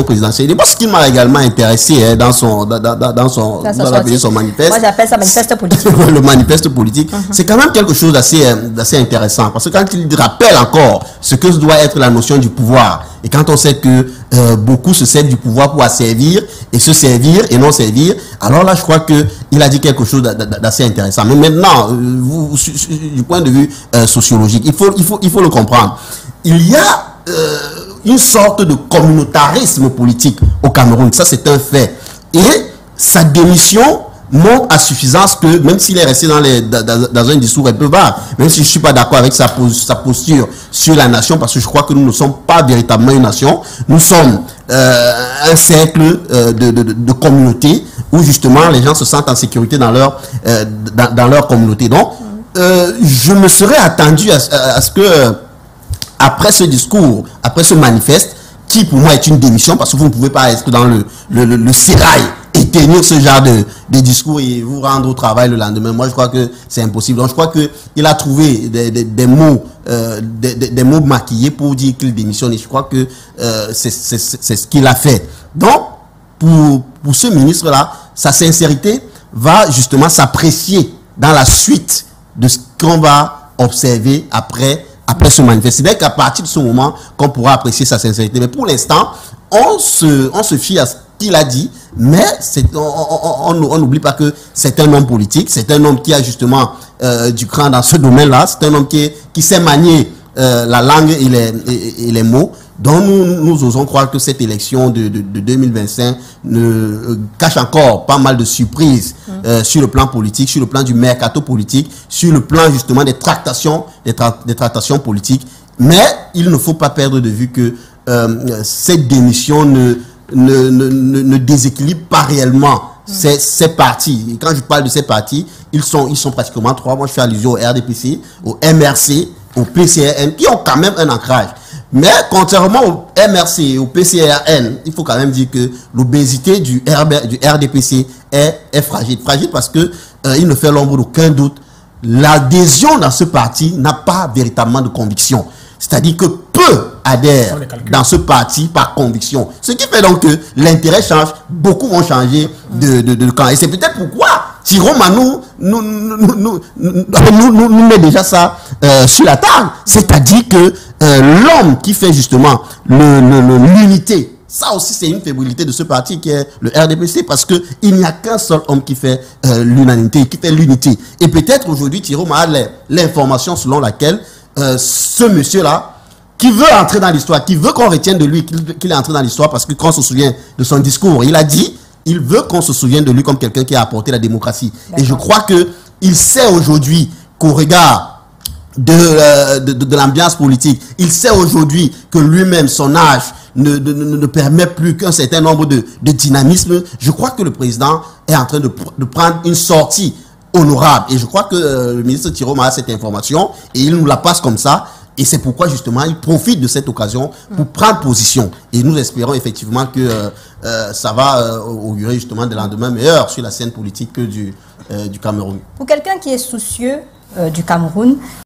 présidentielle. Et moi, ce qui m'a également intéressé dans son manifeste. Moi, j'appelle ça manifeste politique. Le manifeste politique, c'est quand même quelque chose d'assez intéressant. Parce que quand il rappelle encore ce que doit être la notion du pouvoir, et quand on sait que beaucoup se servent du pouvoir pour asservir, et se servir et non servir, alors là, je crois qu'il a dit quelque chose d'assez intéressant. Mais maintenant, du point de vue sociologique, il faut le comprendre. Il y a une sorte de communautarisme politique au Cameroun. Ça, c'est un fait. Et sa démission montre à suffisance que, même s'il est resté dans un discours un peu bas, même si je ne suis pas d'accord avec sa posture sur la nation, parce que je crois que nous ne sommes pas véritablement une nation, nous sommes un cercle de communauté où justement les gens se sentent en sécurité dans leur communauté. Donc, je me serais attendu à ce que après ce discours, après ce manifeste, qui pour moi est une démission, parce que vous ne pouvez pas être dans le sérail et tenir ce genre de discours et vous rendre au travail le lendemain. Moi, je crois que c'est impossible. Donc, je crois qu'il a trouvé des mots maquillés pour dire qu'il démissionne. Et je crois que c'est ce qu'il a fait. Donc, pour ce ministre-là, sa sincérité va justement s'apprécier dans la suite de ce qu'on va observer après ce manifeste. C'est qu'à partir de ce moment qu'on pourra apprécier sa sincérité. Mais pour l'instant, on se fie à ce qu'il a dit, mais on n'oublie pas que c'est un homme politique, c'est un homme qui a justement du cran dans ce domaine-là, c'est un homme qui sait manier la langue et les mots. Donc nous osons croire que cette élection de 2025 cache encore pas mal de surprises sur le plan politique, sur le plan du mercato politique, sur le plan justement des tractations politiques. Mais il ne faut pas perdre de vue que cette démission ne déséquilibre pas réellement ces partis. Et quand je parle de ces partis, ils sont pratiquement trois. Moi, je fais allusion au RDPC, au MRC, au PCRN, qui ont quand même un ancrage. Mais contrairement au MRC et au PCRN, il faut quand même dire que l'obésité du RDPC est fragile. Fragile parce que il ne fait l'ombre d'aucun doute. L'adhésion dans ce parti n'a pas véritablement de conviction. C'est-à-dire que peu adhèrent dans ce parti par conviction. Ce qui fait donc que l'intérêt change, beaucoup vont changer de camp. Et c'est peut-être pourquoi Tiroma nous met déjà ça sur la table. C'est-à-dire que l'homme qui fait justement l'unité, ça aussi c'est une fébrilité de ce parti qui est le RDPC, parce qu'il n'y a qu'un seul homme qui fait l'unanimité, qui fait l'unité. Et peut-être aujourd'hui Tiroma a l'information selon laquelle ce monsieur-là, qui veut entrer dans l'histoire, qui veut qu'on retienne de lui qu'il est entré dans l'histoire, parce que quand on se souvient de son discours, il a dit, il veut qu'on se souvienne de lui comme quelqu'un qui a apporté la démocratie. Et je crois qu'il sait aujourd'hui qu'au regard de l'ambiance politique, il sait aujourd'hui que lui-même, son âge, ne permet plus qu'un certain nombre de dynamisme. Je crois que le président est en train de prendre une sortie honorable. Et je crois que le ministre Tiroma a cette information et il nous la passe comme ça. Et c'est pourquoi justement il profite de cette occasion pour prendre position. Et nous espérons effectivement que ça va augurer justement des lendemains meilleurs sur la scène politique que du Cameroun. Pour quelqu'un qui est soucieux du Cameroun,